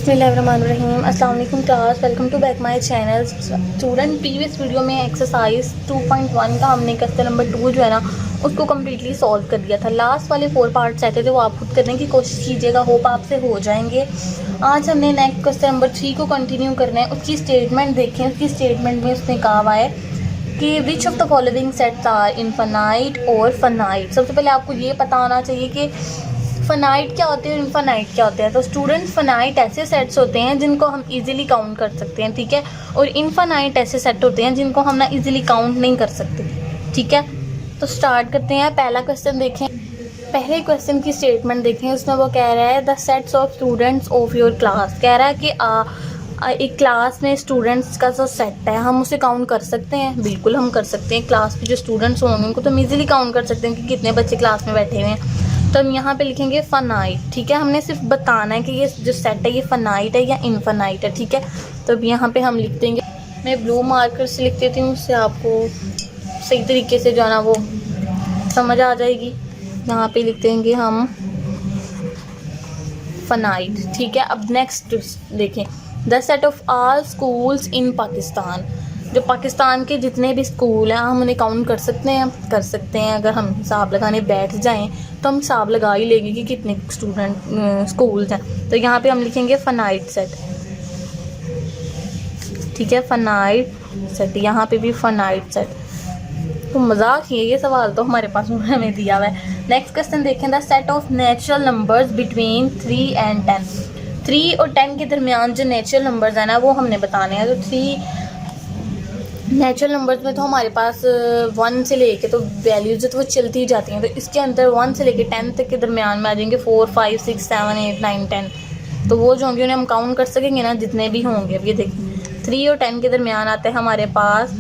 बिस्मिल्लाहिर्रहमानिर्रहीम। अस्सलाम वालेकुम class, welcome to back my channel. Student, previous video में एक्सरसाइज 2.1 का हमने क्वेश्चन नंबर 2 जो है ना उसको कम्प्लीटली सॉल्व कर दिया था। लास्ट वाले 4 पार्ट्स रहते थे, वो आप खुद करने की कोशिश कीजिएगा, होप आपसे हो जाएंगे। आज हमने नेक्स्ट क्वेश्चन नंबर 3 को कंटिन्यू करना है। उसकी स्टेटमेंट देखें। उसकी स्टेटमेंट में उसने कहा हुआ है कि which of the following sets are infinite और फाइनाइट। सबसे पहले आपको ये पता होना चाहिए कि फाइनाइट क्या होते हैं और इनफाइनाइट क्या होते हैं। तो स्टूडेंट्स, फाइनाइट ऐसे सेट्स होते हैं जिनको हम इजीली काउंट कर सकते हैं, ठीक है, और इनफाइनाइट ऐसे सेट होते हैं जिनको हम ना इजीली काउंट नहीं कर सकते, ठीक है। तो स्टार्ट करते हैं। पहला क्वेश्चन देखें। पहले क्वेश्चन की स्टेटमेंट देखें। उसमें वो कह रहा है the sets of students of your class. कह रहा है कि एक क्लास में स्टूडेंट्स का जो सेट है हम उसे काउंट कर सकते हैं। बिल्कुल हम कर सकते हैं। क्लास में जो स्टूडेंट्स होंगे उनको तो हम इजीली काउंट कर सकते हैं कि कितने बच्चे क्लास में बैठे हुए हैं। तो हम यहाँ पे लिखेंगे फाइनाइट, ठीक है। हमने सिर्फ बताना है कि ये जो सेट है ये फाइनाइट है या इनफाइनाइट है, ठीक है। तो अब यहाँ पे हम लिख देंगे, मैं ब्लू मार्कर से लिख देती हूँ, उससे आपको सही तरीके से जो है ना वो समझ आ जाएगी। यहाँ पे लिख देंगे हम फाइनाइट, ठीक है। अब नेक्स्ट देखें। The set of all schools in Pakistan. जो पाकिस्तान के जितने भी स्कूल हैं हम उन्हें काउंट कर सकते हैं। अगर हम हिसाब लगाने बैठ जाएं तो हम हिसाब लगा ही लेंगे कि कितने स्कूल्स हैं। तो यहाँ पे हम लिखेंगे फाइनाइट सेट, ठीक है, फाइनाइट सेट। यहाँ पे भी फाइनाइट सेट। तो मजाक ही है, ये सवाल तो हमारे पास हमें दिया हुआ है। नेक्स्ट क्वेश्चन देखें। The set of natural numbers between 3 and 10। 3 और 10 के दरमियान जो नेचुरल नंबर्स हैं ना वो हमने बताने हैं। तो 3 नेचुरल नंबर्स में तो हमारे पास 1 से लेके तो वैल्यूज तो वो चलती ही जाती हैं। तो इसके अंदर 1 से लेके 10 तक के दरमियान में आ जाएंगे 4, 5, 6, 7, 8, 9, 10। तो वो जो होंगे उन्हें हम काउंट कर सकेंगे ना, जितने भी होंगे। अब ये देखिए 3 और 10 के दरमियान आते हैं हमारे पास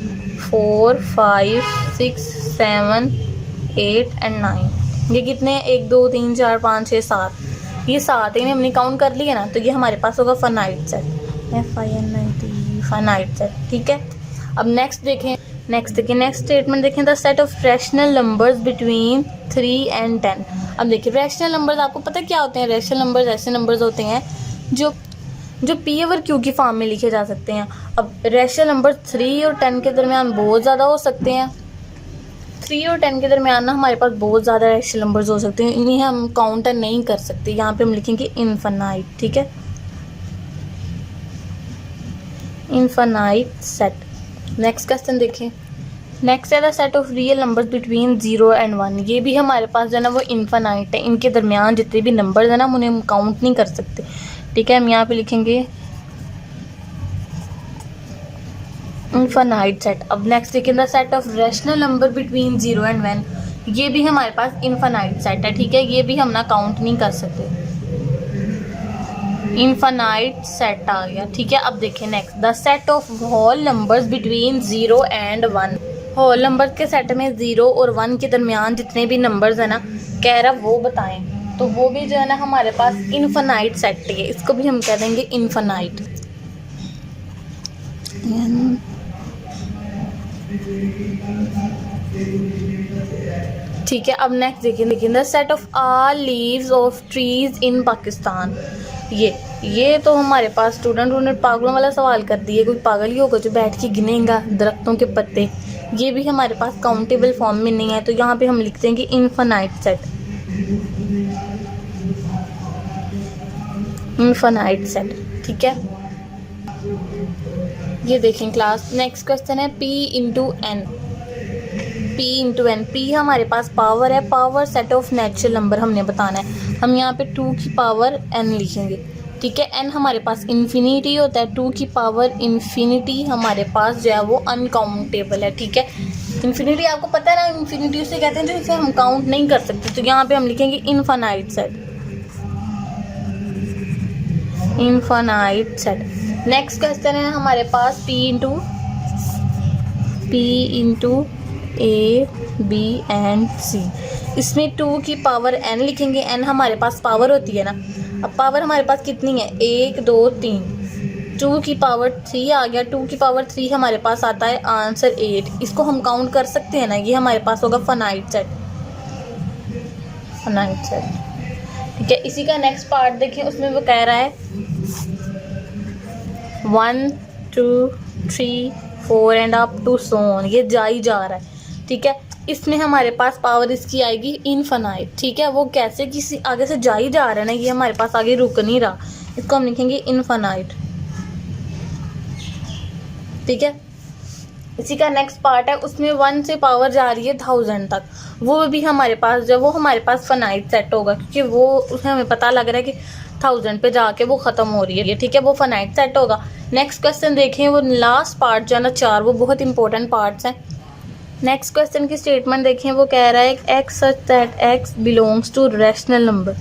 4, 5, 6, 7, 8 एंड 9। ये कितने, 1, 2, 3, 4, 5, 6, 7। ये 7 इन्हें हमने काउंट कर लिया ना, तो ये हमारे पास होगा फाइनाइट सेट, फाइनाइट सेट, ठीक है। अब नेक्स्ट देखें। नेक्स्ट स्टेटमेंट देखें। The set of rational numbers between 3 and 10। अब देखिए रैशनल नंबर्स आपको पता क्या होते हैं। रैशनल नंबर्स ऐसे नंबर्स होते हैं जो पी ओवर क्यू की फॉर्म में लिखे जा सकते हैं। अब रैशनल नंबर 3 और 10 के दरमियान बहुत ज़्यादा हो सकते हैं। 3 और 10 के दरमियान ना हमारे पास बहुत ज़्यादा रैशनल नंबर्स हो सकते हैं, इन्हें हम काउंटर नहीं कर सकते। यहाँ पे हम लिखेंगे इनफाइनाइट, ठीक है, इनफाइनाइट सेट। नेक्स्ट क्वेश्चन देखें। नेक्स्ट है the set of real numbers between 0 and 1। ये भी हमारे पास जो है ना वो इनफाइनाइट है। इनके दरमियान जितने भी नंबर्स हैं ना उन्हें हम काउंट नहीं कर सकते, ठीक है। हम यहाँ पे लिखेंगे इनफाइनाइट सेट। अब नेक्स्ट देखें। The set of rational number between 0 and 1। ये भी हमारे पास इनफाइनाइट सेट है, ठीक है। ये भी हम ना काउंट नहीं कर सकते, इनफाइनाइट सेट आ गया, ठीक है। अब देखें next. The set of whole numbers between 0 and 1। Whole number के सेट में 0 और 1 के दरमियान जितने भी नंबर्स हैं ना कह रहा वो बताएं। तो वो भी जो है ना हमारे पास इनफाइनाइट सेट है। इसको भी हम कह देंगे इनफाइनाइट, ठीक है। अब नेक्स्ट देखिए। The set of all leaves of trees in Pakistan. ये तो हमारे पास स्टूडेंट उन्होंने पागलों वाला सवाल कर दिए। कोई पागल ही होगा जो बैठ के गिनेगा दरख्तों के पत्ते। ये भी हमारे पास काउंटेबल फॉर्म में नहीं है। तो यहाँ पे हम लिख देंगे इनफाइनाइट सेट, इनफाइनाइट सेट, ठीक है। ये देखें क्लास। नेक्स्ट क्वेश्चन है P इंटू एन। P हमारे पास पावर है। Power set of natural number हमने बताना है। हम यहाँ पे 2 की पावर n लिखेंगे, ठीक है। n हमारे पास इन्फिनिटी होता है। 2 की पावर इन्फिनिटी हमारे पास जो है वो अनकाउंटेबल है, ठीक है। इन्फिनिटी आपको पता है ना, इन्फिनिटी उसे कहते हैं जो इसे हम काउंट नहीं कर सकते। तो यहाँ पे हम लिखेंगे infinite set, infinite set. Next question है हमारे पास P into A, B and C। इसमें 2 की पावर n लिखेंगे। n हमारे पास पावर होती है ना। अब पावर हमारे पास कितनी है, 1, 2, 3। 2 की पावर 3 आ गया। 2 की पावर 3 हमारे पास आता है आंसर 8। इसको हम काउंट कर सकते हैं ना। ये हमारे पास होगा फाइनाइट सेट, फाइनाइट सेट, ठीक है। इसी का नेक्स्ट पार्ट देखें। उसमें वो कह रहा है 1 2 3 4 and up to so on, ये जा ही जा रहा है, ठीक है। इसमें हमारे पास पावर इसकी आएगी इनफाइनाइट, ठीक है। वो कैसे, किसी आगे से जा ही जा रहा है ना, ये हमारे पास आगे रुक नहीं रहा, इसको हम लिखेंगे इनफाइनाइट, ठीक है। इसी का नेक्स्ट पार्ट है, उसमें 1 से पावर जा रही है 1000 तक, वो भी हमारे पास, जब वो हमारे पास फाइनाइट सेट होगा, क्योंकि वो उसमें हमें पता लग रहा है कि 1000 पे जाके वो ख़त्म हो रही है, ठीक है, वो फाइनाइट सेट होगा। नेक्स्ट क्वेश्चन देखें, वो लास्ट पार्ट जो है ना 4, वो बहुत इंपॉर्टेंट पार्ट्स हैं। नेक्स्ट क्वेश्चन की स्टेटमेंट देखें, वो कह रहा है x such that x belongs to rational number.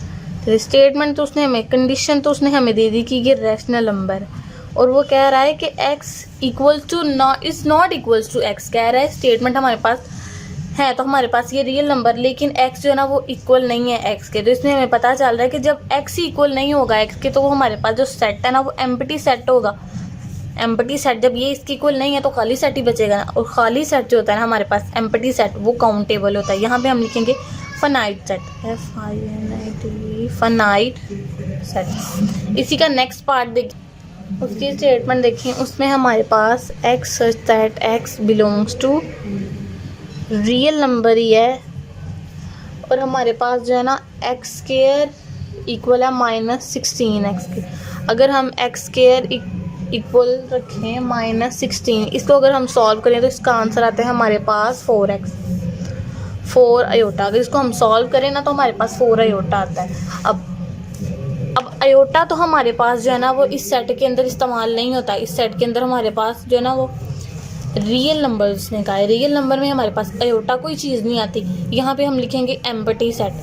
तो स्टेटमेंट तो उसने हमें, कंडीशन तो उसने हमें दे दी कि ये रैशनल नंबर है, और वो कह रहा है कि x equal to is not equals to x, कह रहा है स्टेटमेंट हमारे पास है, तो हमारे पास ये रियल नंबर, लेकिन x जो है ना वो इक्वल नहीं है x के। तो इसमें हमें पता चल रहा है कि जब x ही इक्वल नहीं होगा x के, तो वो हमारे पास जो सेट है ना वो एम्प्टी सेट होगा। एम्प्टी सेट, जब ये इसकी इक्वल नहीं है तो खाली सेट ही बचेगा ना, और खाली सेट जो होता है ना हमारे पास एम्प्टी सेट, वो काउंटेबल होता है। यहाँ पे हम लिखेंगे finite set, FINIT, finite set. इसी का नेक्स्ट पार्ट देखिए, उसकी स्टेटमेंट देखिए, उसमें हमारे पास X such that x belongs to real number ही है, और हमारे पास जो है ना एक्स स्क्वायर इक्वल है -16 एक्स के। अगर हम एक्स स्क्वायर इक्वल रखें -16, इसको अगर हम सॉल्व करें तो इसका आंसर आता है हमारे पास 4x, 4 अयोटा। अगर इसको हम सॉल्व करें ना तो हमारे पास 4 अयोटा आता है। अब अयोटा तो हमारे पास जो है ना वो इस सेट के अंदर इस्तेमाल नहीं होता, इस सेट के अंदर हमारे पास जो है ना वो रियल नंबर उसने कहा है, रियल नंबर में हमारे पास अयोटा कोई चीज़ नहीं आती। यहाँ पे हम लिखेंगे एम्प्टी सेट,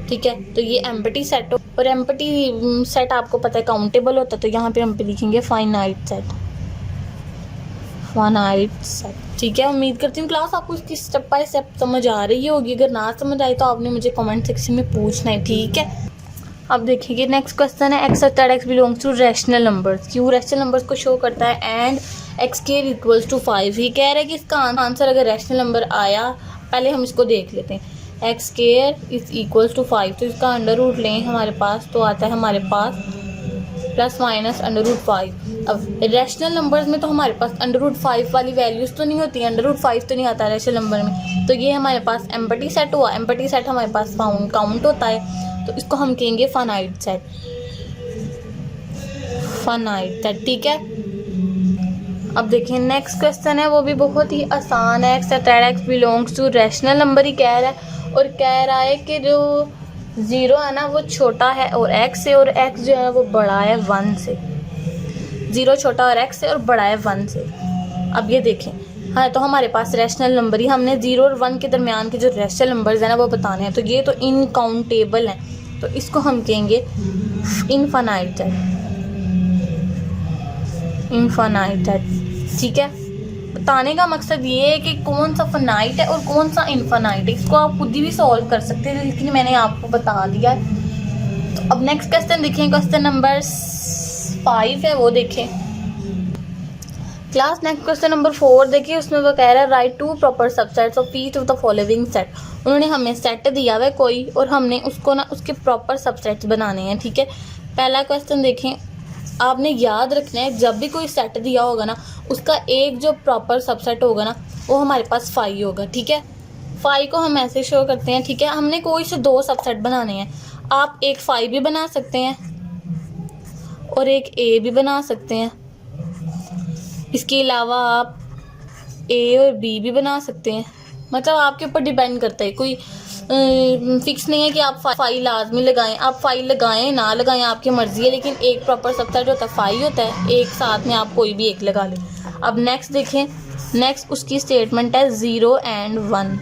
ठीक है। तो ये एम्प्टी सेट, और एम्प्टी सेट आपको पता है काउंटेबल होता है, तो यहाँ पे हम लिखेंगे फाइनाइट सेट, फाइनाइट सेट, ठीक है। उम्मीद करती हूँ क्लास आपको इसकी स्टेप बाय स्टेप समझ आ रही होगी। अगर ना समझ आई तो आपने मुझे कमेंट सेक्शन में पूछना है, ठीक है। अब देखिए नेक्स्ट क्वेश्चन है, x such that x belongs to rational numbers, क्यों रैशनल नंबर्स को शो करता है, and x square equals to 5। ये कह रहा है कि इसका आंसर अगर रैशनल नंबर आया, पहले हम इसको देख लेते हैं, x square is equals to 5, तो इसका अंडर रूट लें हमारे पास, तो आता है हमारे पास +- √5। अब रैशनल नंबर्स में तो हमारे पास √5 वाली वैल्यूज़ तो नहीं होती, √5 तो नहीं आता रैशनल नंबर में, तो ये हमारे पास एम्प्टी सेट हुआ। एम्प्टी सेट हमारे पास काउंट होता है, तो इसको हम कहेंगे फाइनाइट सेट, फाइनाइट सेट, ठीक है। अब देखिए नेक्स्ट क्वेश्चन है, वो भी बहुत ही आसान है, x such that x belongs to rational number ही कह रहा है, और कह रहा है कि जो 0 है ना वो छोटा है और x से, और x जो है वो बड़ा है 1 से। 0 छोटा और x से और बड़ा है 1 से। अब ये देखें, हाँ, तो हमारे पास रैशनल नंबर ही, हमने 0 और 1 के दरमियान के जो रैशनल नंबर्स हैं ना वो बताने हैं, तो ये तो इनकाउंटेबल हैं, तो इसको हम कहेंगे इनफाइनाइट सेट, इनफाइनाइट सेट, ठीक है। बताने का मकसद ये है कि कौन सा फाइनाइट है और कौन सा इनफाइनाइट है, इसको आप खुद ही भी सॉल्व कर सकते हैं, लेकिन मैंने आपको बता दिया है। तो अब नेक्स्ट क्वेश्चन देखें, क्वेश्चन नंबर 5 है, वो देखें क्लास। नेक्स्ट क्वेश्चन नंबर 4 देखिए, उसमें वो कह रहा है right 2 proper subsets of each of the following set. उन्होंने हमें सेट दिया हुआ है कोई, और हमने उसको ना उसके प्रॉपर सबसेट्स बनाने हैं, ठीक है। पहला क्वेश्चन देखें, आपने याद रखना है जब भी कोई सेट दिया होगा ना, उसका एक जो प्रॉपर सबसेट होगा ना वो हमारे पास 5 होगा, ठीक है। 5 को हम ऐसे शो करते हैं, ठीक है। हमने कोई से 2 सबसेट बनाने हैं, आप एक 5 भी बना सकते हैं और एक A भी बना सकते हैं। इसके अलावा आप A और B भी बना सकते हैं, मतलब आपके ऊपर डिपेंड करता है, कोई फिक्स नहीं है कि आप 5 लाजमी लगाएं, आप 5 लगाएं ना लगाएं आपकी मर्ज़ी है, लेकिन एक प्रॉपर सबसेट होता है 5 होता है, एक साथ में आप कोई भी एक लगा लें। अब नेक्स्ट देखें, नेक्स्ट उसकी स्टेटमेंट है 0 एंड 1,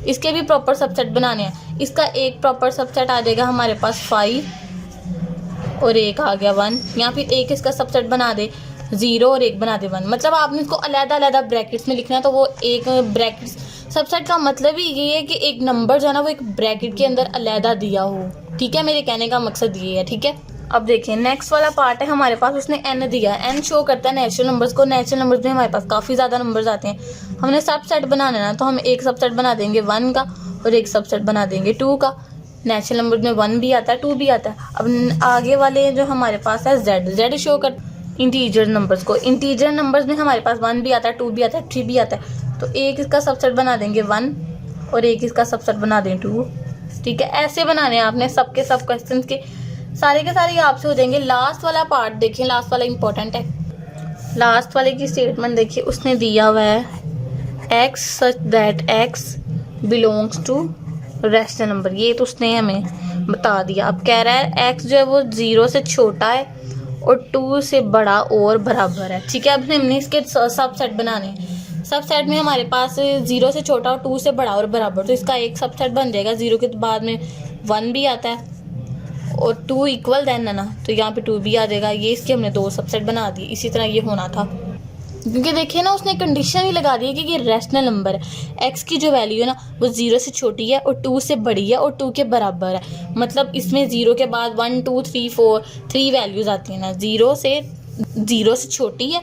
इसके भी प्रॉपर सबसेट बनाने हैं। इसका एक प्रॉपर सबसेट आ जाएगा हमारे पास 5 और एक आ गया 1, या फिर एक इसका सबसेट बना दे 0 और एक बना दे 1, मतलब आपने इसको अलग-अलग ब्रैकेट्स में लिखना है, तो वो एक ब्रैकेट्स सबसेट का मतलब ही ये है कि एक नंबर जो है ना वो एक ब्रैकेट के अंदर अलहदा दिया हो, ठीक है। मेरे कहने का मकसद ये है, ठीक है। अब देखिए नेक्स्ट वाला पार्ट है हमारे पास, उसने n दिया है, n शो करता है नेचुरल नंबर्स को। नेचुरल नंबर्स में हमारे पास काफ़ी ज़्यादा नंबर्स आते हैं, हमने सबसेट बनाना है ना, तो हम एक सबसेट बना देंगे 1 का और एक सबसेट बना देंगे 2 का। नेचुरल नंबर में 1 भी आता है 2 भी आता है। अब आगे वाले जो हमारे पास है z शो कर, इंटीजर नंबर्स को। इंटीजर नंबर्स में हमारे पास 1 भी आता है, 2 भी आता है, 3 भी आता है। तो एक इसका सबसेट बना देंगे 1 और एक इसका सबसेट बना दें 2। ठीक है, ऐसे बनाने हैं आपने सबके सब क्वेश्चंस के सारे आपसे हो जाएंगे। लास्ट वाला पार्ट देखें, लास्ट वाला इंपॉर्टेंट है। लास्ट वाले की स्टेटमेंट देखिए, उसने दिया हुआ है x such that x belongs to rational number. ये तो उसने हमें बता दिया। अब कह रहा है x जो है वो 0 से छोटा है और 2 से बड़ा और बराबर है। ठीक है, अब हमने इसके सब सेट बनाने हैं। सब सेट में हमारे पास 0 से छोटा और 2 से बड़ा और बराबर, तो इसका एक सब सेट बन जाएगा। 0 के बाद में 1 भी आता है और 2 इक्वल देन है ना, तो यहाँ पे 2 भी आ जाएगा। ये इसके हमने 2 सबसेट बना दिए। इसी तरह ये होना था, क्योंकि देखिए ना उसने कंडीशन ही लगा दी है कि ये रैशनल नंबर है। एक्स की जो वैल्यू है ना वो 0 से छोटी है और 2 से बड़ी है और 2 के बराबर है। मतलब इसमें 0 के बाद 1 2 3 4 3 वैल्यूज़ आती हैं ना। 0 से छोटी है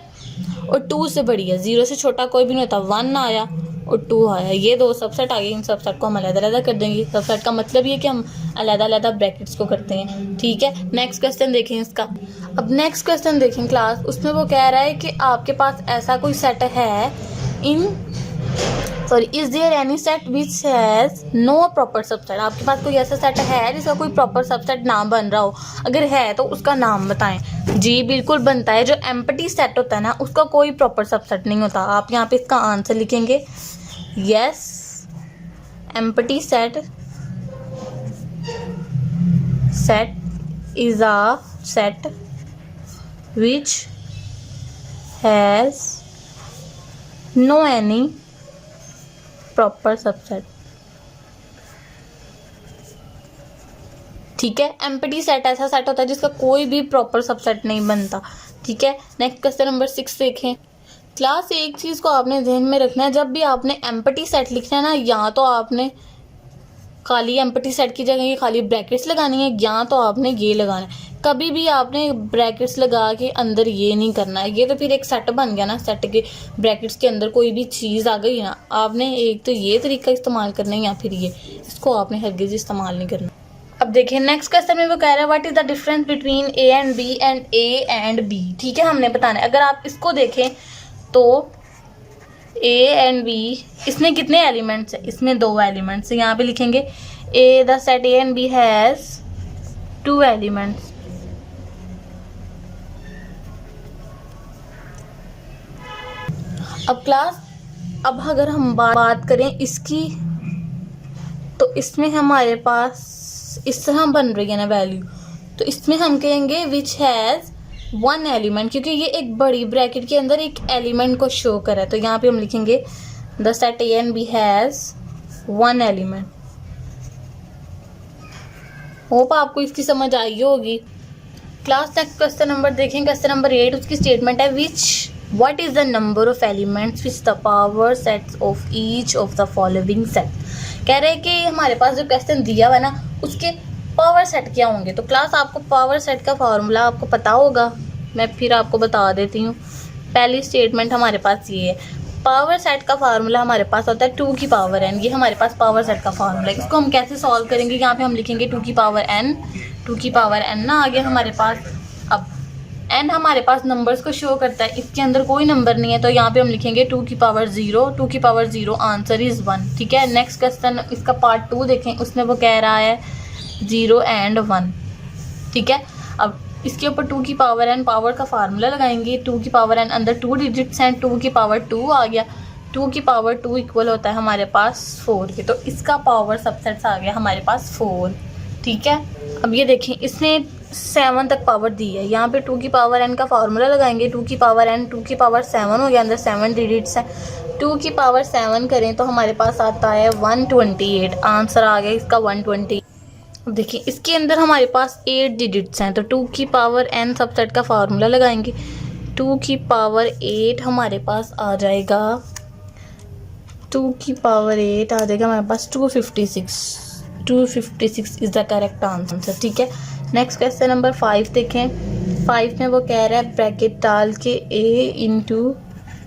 और 2 से बड़ी है। 0 से छोटा कोई भी नहीं होता, 1 आया और 2 आया, ये 2 सबसेट आ गए। इन सबसेट को हम अलग-अलग कर देंगे। सबसेट का मतलब ये कि हम अलग-अलग ब्रैकेट्स को करते हैं। ठीक है, नेक्स्ट क्वेश्चन देखें इसका। अब नेक्स्ट क्वेश्चन देखें क्लास, उसमें वो कह रहा है कि आपके पास ऐसा कोई सेट है is there any set which has no proper subset. आपके पास कोई ऐसा सेट है जिसका कोई प्रॉपर सबसेट ना बन रहा हो? अगर है तो उसका नाम बताएं। जी बिल्कुल बनता है। जो एम्प्टी सेट होता है ना उसका कोई प्रॉपर सबसेट नहीं होता। आप यहाँ पे इसका आंसर लिखेंगे yes, empty set is a set which has no any proper subset। ठीक है, एम्प्टी सेट ऐसा सेट होता है जिसका कोई भी प्रॉपर सबसेट नहीं बनता। ठीक है, नेक्स्ट क्वेश्चन नंबर 6 देखें। क्लास एक चीज़ को आपने ध्यान में रखना है, जब भी आपने एम्प्टी सेट लिखना है ना, या तो आपने खाली एम्प्टी सेट की जगह ये खाली ब्रैकेट्स लगानी है, या तो आपने ये लगाना है। कभी भी आपने ब्रैकेट्स लगा के अंदर ये नहीं करना है। ये तो फिर एक सेट बन गया ना, सेट के ब्रैकेट्स के अंदर कोई भी चीज़ आ गई ना, आपने एक तो ये तरीका इस्तेमाल करना है या फिर ये, इसको आपने हरगिज़ इस्तेमाल नहीं करना। अब देखिए नेक्स्ट क्वेश्चन में वो कह रहा है what is the difference between A and B and A and B. ठीक है, हमने बताना है। अगर आप इसको देखें तो ए एंड बी, इसमें कितने एलिमेंट्स हैं? इसमें 2 एलिमेंट्स। यहाँ पे लिखेंगे A the set A and B has 2 elements. अब क्लास, अब अगर हम बात करें इसकी, तो इसमें हमारे पास इस तरह बन रही है ना वैल्यू, तो इसमें हम कहेंगे विच हैज़ 1 एलिमेंट, क्योंकि ये एक बड़ी ब्रैकेट के अंदर एक एलिमेंट को शो कर रहा है। तो यहाँ पे हम लिखेंगे the set A and B has 1 element. Hope आपको इसकी समझ आई होगी। क्लास नेक्स्ट क्वेश्चन नंबर देखें, क्वेश्चन नंबर 8। उसकी स्टेटमेंट है what is the number of elements which the power sets of each of the following set। कह रहे हैं कि हमारे पास जो क्वेश्चन दिया हुआ है ना उसके पावर सेट क्या होंगे। तो क्लास आपको पावर सेट का फार्मूला आपको पता होगा, मैं फिर आपको बता देती हूँ। पहली स्टेटमेंट हमारे पास ये है, पावर सेट का फार्मूला हमारे पास होता है 2 की पावर n। ये हमारे पास पावर सेट का फार्मूला है। इसको हम कैसे सॉल्व करेंगे? यहाँ पे हम लिखेंगे 2 की पावर n, 2 की पावर n ना आगे हमारे पास। अब n हमारे पास नंबर्स को शो करता है, इसके अंदर कोई नंबर नहीं है, तो यहाँ पे हम लिखेंगे 2 की पावर 0, 2 की पावर 0, आंसर इज़ 1। ठीक है, नेक्स्ट क्वेश्चन इसका पार्ट 2 देखें। उसमें वो कह रहा है 0 and 1। ठीक है, अब इसके ऊपर 2 की पावर n पावर का फार्मूला लगाएंगे। 2 की पावर n अंदर 2 डिजिट्स हैं, 2 की पावर 2 आ गया। 2 की पावर 2 इक्वल होता है हमारे पास 4 के, तो इसका पावर सबसेट्स आ गया हमारे पास 4। ठीक है, अब ये देखें इसने 7 तक पावर दी है। यहाँ पे 2 की पावर n का फार्मूला लगाएंगे। 2 की पावर n 2 की पावर 7 हो गया, अंदर 7 डिजिट्स हैं। 2 की पावर 7 करें तो हमारे पास आता है 128, आंसर आ गया इसका 120। अब देखिए इसके अंदर हमारे पास 8 डिजिट्स हैं, तो 2 की पावर n सबसेट का फार्मूला लगाएंगे। 2 की पावर 8 हमारे पास आ जाएगा, 2 की पावर 8 आ जाएगा हमारे पास 256। 256 इज़ द करेक्ट आंसर। ठीक है, नेक्स्ट क्वेश्चन नंबर 5 देखें। 5 में वो कह रहा है ब्रैकेट डाल के a इंटू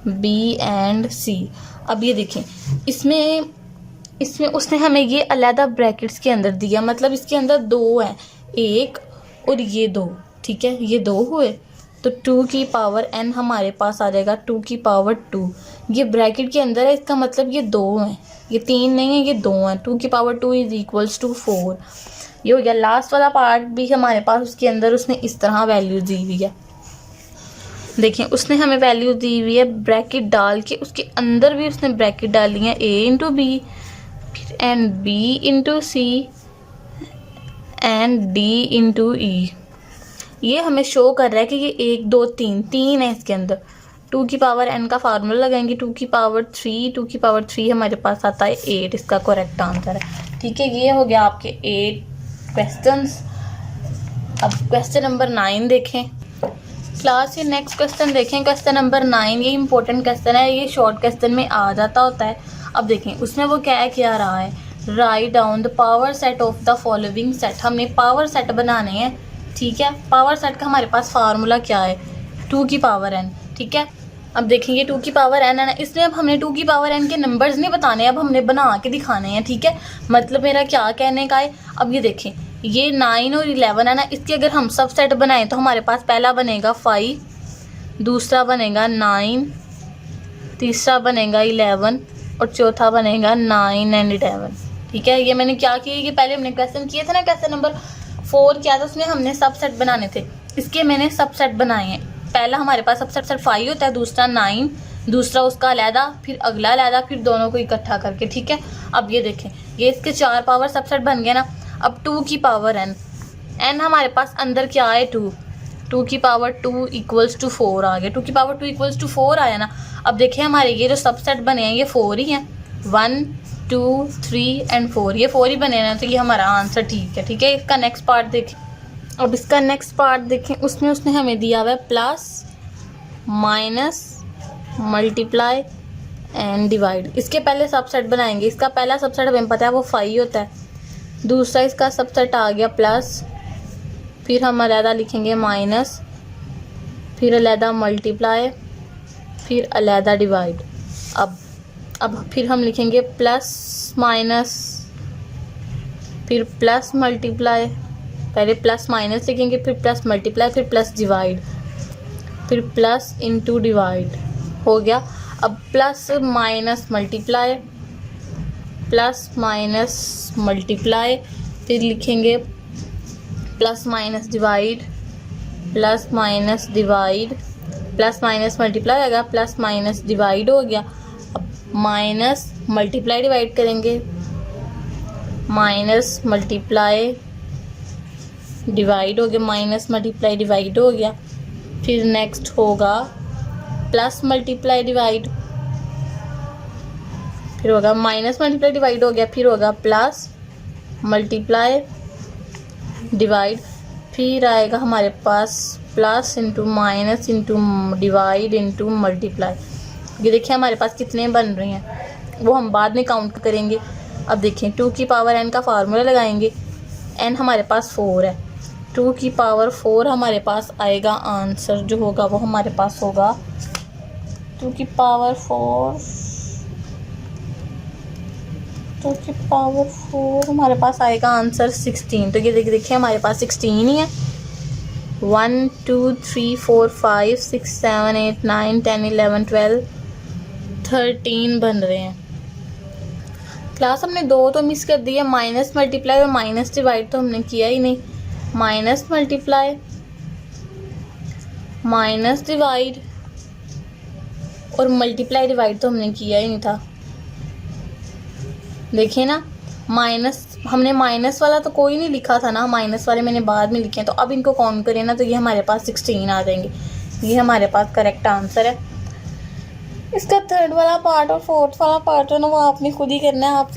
बी एंड सी। अब ये देखें इसमें उसने हमें ये अलग ब्रैकेट्स के अंदर दिया, मतलब इसके अंदर 2 हैं, 1 और ये 2। ठीक है, ये 2 हुए तो 2 की पावर n हमारे पास आ जाएगा 2 की पावर 2। ये ब्रैकेट के अंदर है, इसका मतलब ये 2 हैं, ये 3 नहीं है, ये 2 हैं। 2 की पावर 2 इज इक्वल्स टू 4। ये हो गया। लास्ट वाला पार्ट भी हमारे पास, उसके अंदर उसने इस तरह वैल्यू दी हुई है। देखिए उसने हमें वैल्यू दी हुई है ब्रैकेट डाल के, उसके अंदर भी उसने ब्रैकेट डाली है a इंटू बी, फिर and b into C and d into E. ये हमें शो कर रहा है कि ये 1 2 3 है इसके अंदर। 2 की पावर n का फार्मूला लगाएंगे, 2 की पावर 3 हमारे पास आता है 8, इसका करेक्ट आंसर है। ठीक है, ये हो गया आपके 8 क्वेश्चंस। अब क्वेश्चन नंबर 9 देखें क्लास। ये नेक्स्ट क्वेश्चन देखें, क्वेश्चन नंबर 9। ये इंपॉर्टेंट क्वेश्चन है, ये शॉर्ट क्वेश्चन में आ जाता होता है। अब देखें उसमें वो क्या रहा है, write down the power set of the following set. हमने पावर सेट बनाने हैं। ठीक है, पावर सेट का हमारे पास फार्मूला क्या है, 2 की पावर n। ठीक है, अब देखेंगे 2 की पावर n है ना, इसलिए अब हमने 2 की पावर n के नंबर्स नहीं बताने, अब हमने बना के दिखाने हैं। ठीक है, मतलब मेरा क्या कहने का है, अब ये देखें ये 9 और 11 है ना, इसके अगर हम सब सेट बनाएं तो हमारे पास पहला बनेगा 5, दूसरा बनेगा 9, तीसरा बनेगा 11 और चौथा बनेगा 9 एंड 11। ठीक है, ये मैंने क्या किया, ये पहले हमने क्वेश्चन किए थे ना, क्वेश्चन नंबर 4 किया था, उसमें हमने सब सेट बनाने थे, इसके मैंने सब सेट बनाए हैं। पहला हमारे पास सब सेट 5 होता है, दूसरा 9, दूसरा उसका अलहदा, फिर अगला अलहदा, फिर दोनों को इकट्ठा करके। ठीक है, अब ये देखें ये इसके 4 पावर सब सेट बन गए ना। अब 2 की पावर n हमारे पास अंदर क्या है 2 की पावर 2 इक्वल्स टू 4 आ गया। 2 की पावर 2 इक्वल्स टू 4 आया ना। अब देखिए हमारे ये जो सबसेट बने हैं ये 4 ही हैं, 1 2 3 एंड 4, ये 4 ही बने हैं, तो ये हमारा आंसर ठीक है। ठीक है, इसका नेक्स्ट पार्ट देखें। अब इसका नेक्स्ट पार्ट देखें, उसमें उसने हमें दिया हुआ है plus minus multiply and divide. इसके पहले सबसेट बनाएंगे। इसका पहला सबसेट हमें पता है वो 5 होता है, दूसरा इसका सबसेट आ गया प्लस, फिर हम अलहदा लिखेंगे माइनस, फिर अलहदा मल्टीप्लाई, फिर अलहदा डिवाइड। अब फिर हम लिखेंगे प्लस माइनस, फिर प्लस मल्टीप्लाई, पहले प्लस माइनस लिखेंगे, फिर प्लस मल्टीप्लाई, फिर प्लस डिवाइड, फिर प्लस इंटू डिवाइड हो गया। अब plus minus multiply, plus minus multiply, फिर लिखेंगे plus minus divide, plus minus divide, plus minus multiply आ गया, प्लस माइनस डिवाइड हो गया। अब माइनस मल्टीप्लाई डिवाइड करेंगे, माइनस मल्टीप्लाई डिवाइड हो गया, माइनस मल्टीप्लाई डिवाइड हो गया। फिर नेक्स्ट होगा प्लस मल्टीप्लाई डिवाइड, फिर होगा माइनस मल्टीप्लाई डिवाइड हो गया, फिर होगा प्लस मल्टीप्लाई डिवाइड, फिर आएगा हमारे पास plus into minus into divide into multiply. ये देखिए हमारे पास कितने बन रहे हैं, वो हम बाद में काउंट करेंगे। अब देखें 2 की पावर n का फार्मूला लगाएंगे, n हमारे पास 4 है, 2 की पावर 4 हमारे पास आएगा। आंसर जो होगा वो हमारे पास होगा 2 की पावर 4 हमारे पास आएगा आंसर 16। तो ये देखिए हमारे पास 16 ही है। 1 2 3 4 5 6 7 8 9 10 11 12 13 बन रहे हैं। क्लास हमने 2 तो मिस कर दिया, माइनस मल्टीप्लाई और माइनस डिवाइड तो हमने किया ही नहीं। माइनस मल्टीप्लाई, माइनस डिवाइड और मल्टीप्लाई डिवाइड तो हमने किया ही नहीं था। देखिए ना, माइनस हमने माइनस वाला तो कोई नहीं लिखा था ना, माइनस वाले मैंने बाद में लिखे हैं। तो अब इनको काउंट करें ना तो ये हमारे पास 16 आ जाएंगे। ये हमारे पास करेक्ट आंसर है। इसका थर्ड वाला पार्ट और फोर्थ वाला पार्ट है ना वो आपने खुद ही करना है। आप